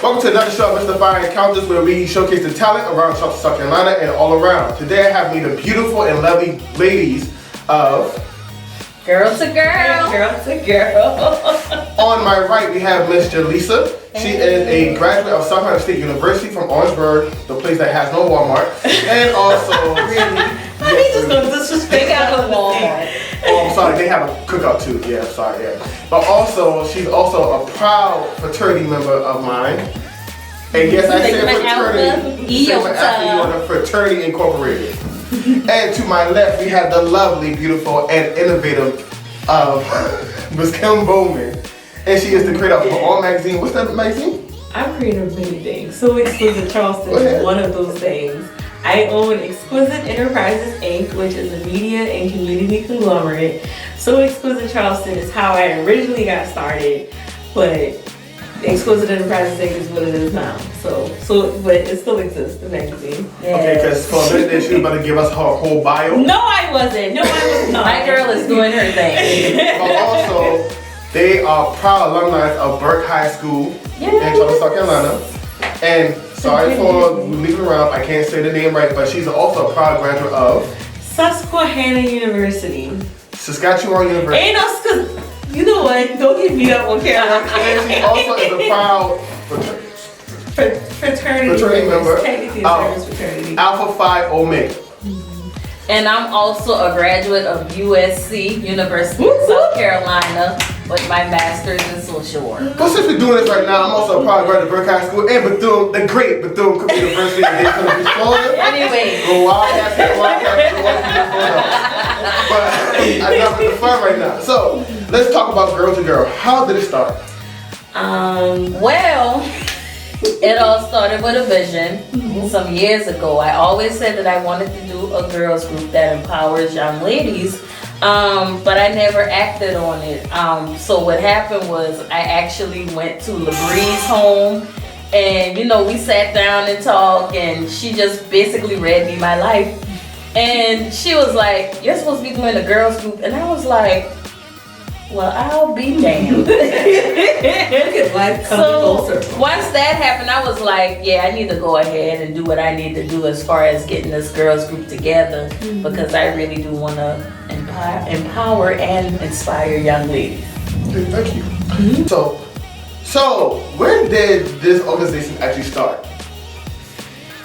Welcome to another show of Mr.Phi Encounters, where we showcase the talent around South Carolina and all around. Today I have me the beautiful and lovely ladies of Girl to Girl. Girl to Girl. On my right we have Miss Jaleesa. She is a graduate of South Carolina State University from Orangeburg, the place that has no Walmart. And also He just gonna disrespect out of Walmart. Oh, I'm sorry, they have a cookout too. Yeah, I'm sorry, yeah. But also, she's also a proud fraternity member of mine. And yes, I said fraternity. Sigma Fraternity Incorporated. And to my left, we have the lovely, beautiful, and innovative Miss Kim Bowman. And she is the creator of All Magazine. What's that magazine? I'm creator of many things. So Exquisite Charleston is one of those things. I own Exquisite Enterprises Inc., which is a media and community conglomerate. So Exquisite Charleston is how I originally got started, but Exquisite Enterprises Inc. is what it is now. But it still exists, the magazine. Yes. Okay, because for a minute she was about to give us her whole bio. No, I wasn't. No, I was not. My girl is doing her thing. But also, they are proud alumni of Burke High School in Charleston, South Carolina. And sorry for leaving around, I can't say the name right, but she's also a proud graduate of Susquehanna University. Saskatchewan University. Ain't us, cause you know what? Don't get me up on camera. And she also is a proud fraternity member of Alpha Phi Omega. And I'm also a graduate of USC, University of South Carolina, with my master's in social work. Well, since we're doing this right now, I'm also a proud graduate of Burke High School and Bethune, the great Bethune-Cookman University in Daytona Beach, Florida. Anyway. But enough with the fun right now. So, let's talk about Girl to Girl. How did it start? Well, it all started with a vision some years ago. I always said that I wanted to do a girls group that empowers young ladies, but I never acted on it. So what happened was I actually went to LaBrie's home, and we sat down and talked, and she just basically read me my life. And she was like, "You're supposed to be doing a girls group," and I was like, well, I'll be damned. So once that happened, I was like, yeah, I need to go ahead and do what I need to do as far as getting this girls group together, because I really do want to empower and inspire young ladies. Okay, thank you. So when did this organization actually start?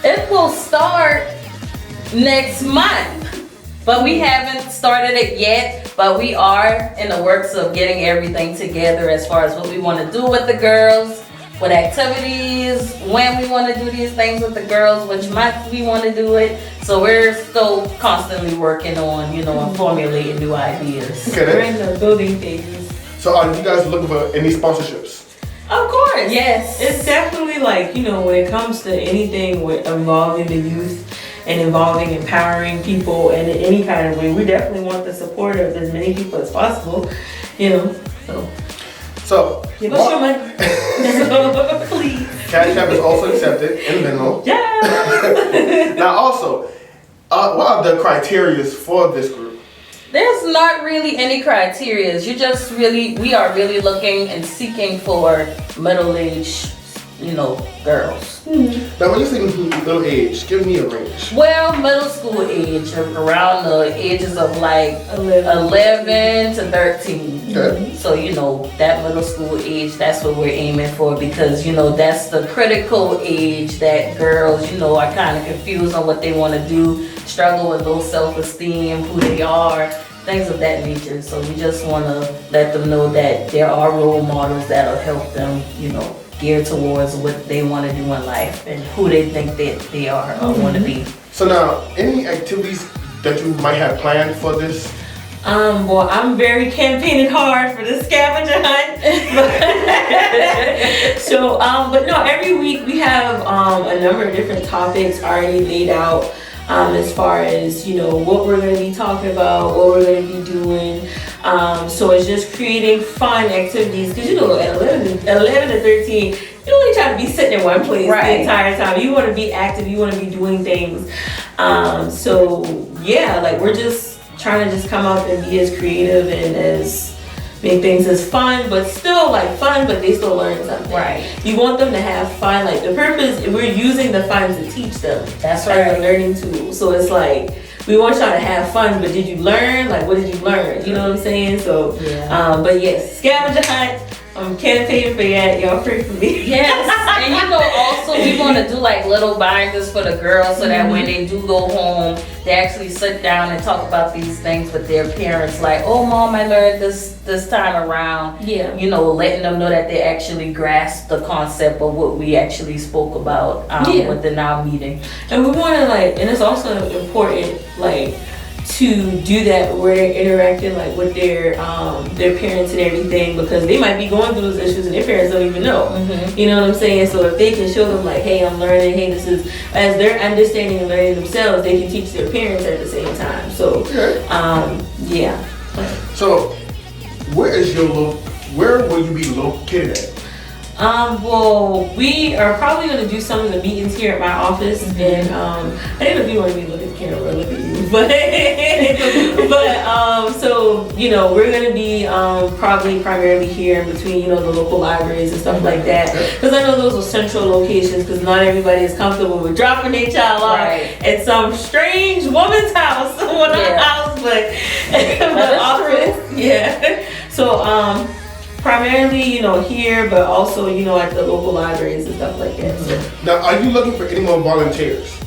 It will start next month. But we haven't started it yet, but we are in the works of getting everything together as far as what we want to do with the girls, what activities, when we want to do these things with the girls, which month we want to do it. So we're still constantly working on, and formulating new ideas. Okay, we're in the building phases. So are you guys looking for any sponsorships? Of course. Yes. It's definitely like, when it comes to anything with involving the youth, and involving, empowering people in any kind of way. We definitely want the support of as many people as possible, So give us your money. Please. Cash App is also accepted in Venmo. Yeah. Now also, what are the criteria for this group? There's not really any criteria. We are really looking and seeking for middle-aged, girls. Now when you say middle age, give me a range. Well, middle school age, around the ages of like 11 to 13. Okay. So, that middle school age, that's what we're aiming for, because, that's the critical age that girls, are kind of confused on what they want to do, struggle with low self-esteem, who they are, things of that nature. So we just want to let them know that there are role models that'll help them, geared towards what they want to do in life and who they think that they are or want to be. So now, any activities that you might have planned for this? Well, I'm very campaigning hard for the scavenger hunt. But no, every week we have a number of different topics already laid out. As far as, what we're going to be talking about, what we're going to be doing. So it's just creating fun activities. Because, at 11 to 13, you don't really try to be sitting in one place the entire time. You want to be active. You want to be doing things. We're just trying to just come up and be as creative and as make things as fun, but still like fun, but they still learn something. Right. You want them to have fun. Like the purpose, we're using the fun to teach them. That's As right. a learning tool. So it's like, we want y'all to have fun, but did you learn? Like, what did you learn? You know what I'm saying? So, but yes, scavenger hunt. Campaign for that. Y'all pray for me. Yes, and also we want to do like little binders for the girls so that when they do go home, they actually sit down and talk about these things with their parents. Like, oh, mom, I learned this time around. Yeah. Letting them know that they actually grasp the concept of what we actually spoke about within our meeting. And we want to and it's also important to do that where they're interacting with their parents and everything, because they might be going through those issues and their parents don't even know. You know what I'm saying? So if they can show them hey, I'm learning, hey, this is, as they're understanding and learning themselves, they can teach their parents at the same time. So yeah. So where will you be located at? Well, we are probably going to do some of the meetings here at my office, and I don't know if you want me to look at the camera or look at you, but so we're going to be probably primarily here in between the local libraries and stuff like that, because I know those are central locations, because not everybody is comfortable with dropping their child off at some strange woman's house, someone else's house, but office, so primarily, here, but also, at the local libraries and stuff like that. So. Now, are you looking for any more volunteers?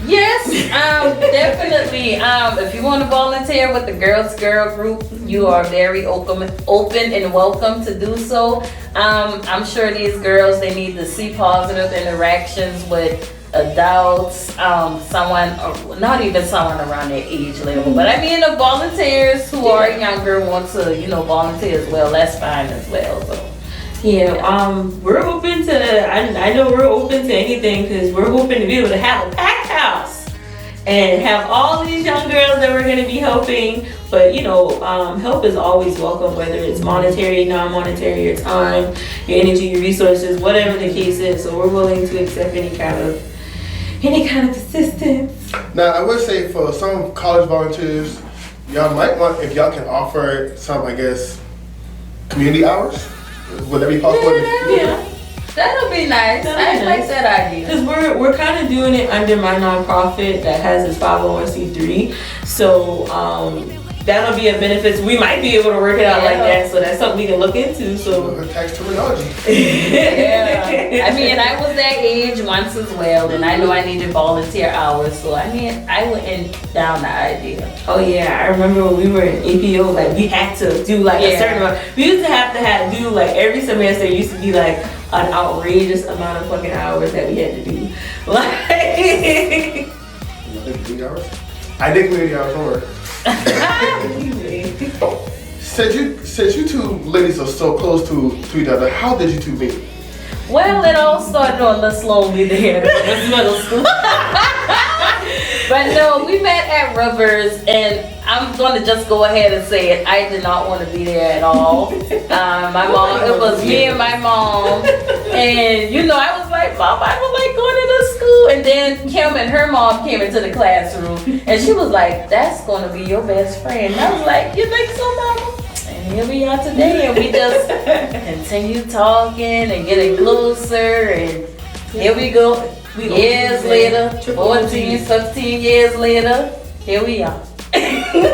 Yes, definitely. If you want to volunteer with the Girls Girl Group, you are very open and welcome to do so. I'm sure these girls, they need to see positive interactions with adults, not even someone around their age level, but I mean the volunteers who are younger want to, volunteer as well. That's fine as well. So. We're open to, I know we're open to anything, because we're hoping to be able to have a packed house and have all these young girls that we're going to be helping. But help is always welcome, whether it's monetary, non-monetary, your time, your energy, your resources, whatever the case is. So we're willing to accept any kind of assistance. Now, I would say for some college volunteers, y'all might want, if y'all can offer some, I guess, community hours. Would that be possible? Yeah. That'll be nice. I like that idea. Because we're kind of doing it under my nonprofit that has its 501c3. So that'll be a benefit. We might be able to work it out like that. So that's something we can look into. So tax terminology. I mean, I was that age once as well, and I know I needed volunteer hours. So I went down the idea. Oh yeah, I remember when we were in APO, we had to do a certain amount. We used to have do every semester. It used to be an outrageous amount of fucking hours that we had to do. Community hours? I did community hours, don't worry. Since you two ladies are so close to each other, how did you two meet? Well, it all started on the slowly there. It was middle school. But no, we met at Rivers, and I'm going to just go ahead and say it. I did not want to be there at all. My mom, it was me and my mom. And, I was like, Mom, I don't like going to this school. And then Kim and her mom came into the classroom, and she was like, that's going to be your best friend. And I was like, you think so, Mama? And here we are today, and we just continue talking and getting closer, and here we go. Years later, 14, 15 years later, here we are. Excuse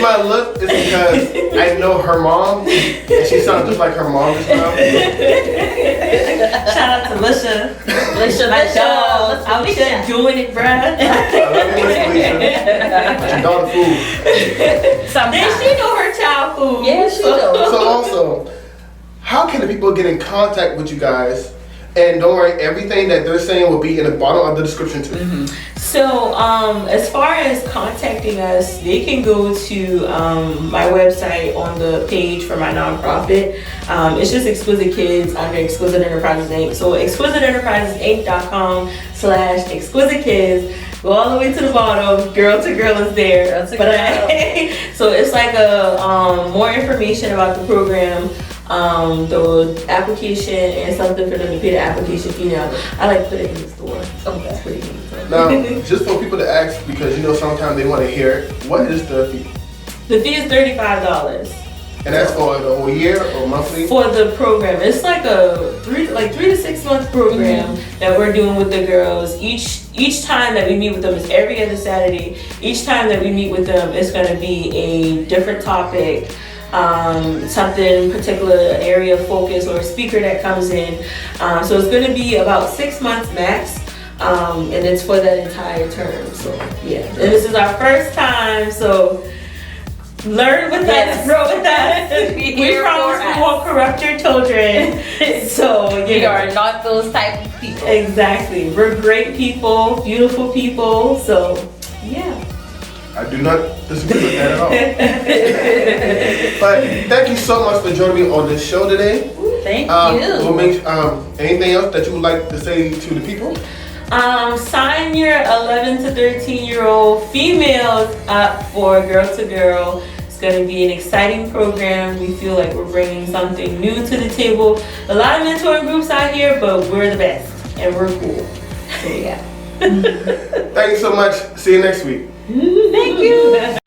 my look, is because I know her mom, and she sounds just like her mom just now. Shout out to Lisha. My dog out there doing it, bruh. I love you, Lisha. Your dog food. And she know her child food. Yeah, she knows. So also, how can the people get in contact with you guys? And don't worry, everything that they're saying will be in the bottom of the description too. So, as far as contacting us, they can go to my website on the page for my nonprofit. It's just Exquisite Kids under Exquisite Enterprises Inc. So, exquisiteenterprisesinc.com/exquisite kids. Go all the way to the bottom. Girl to Girl is there. So it's more information about the program. The application and something for them to pay the application fee. Now, I put it in the store. Okay. That's pretty neat. Now, just for people to ask, because sometimes they want to hear it, what is the fee? The fee is $35. And that's for the whole year or monthly? For the program. It's like a 3 to 6 month program that we're doing with the girls. Each time that we meet with them is every other Saturday. Each time that we meet with them, it's going to be a different topic, something particular, an area of focus or a speaker that comes in. So it's going to be about 6 months max. And it's for that entire term. So yeah, and this is our first time. So learn with us, grow with us. We promise we won't corrupt your children. So we are not those type of people. Exactly. We're great people, beautiful people. So yeah. I do not disagree with that at all. But thank you so much for joining me on this show today. Thank you. We'll make, anything else that you would like to say to the people? Sign your 11 to 13-year-old females up for Girl to Girl. It's going to be an exciting program. We feel like we're bringing something new to the table. A lot of mentoring groups out here, but we're the best and we're cool. So yeah. Thank you so much. See you next week. Thank you.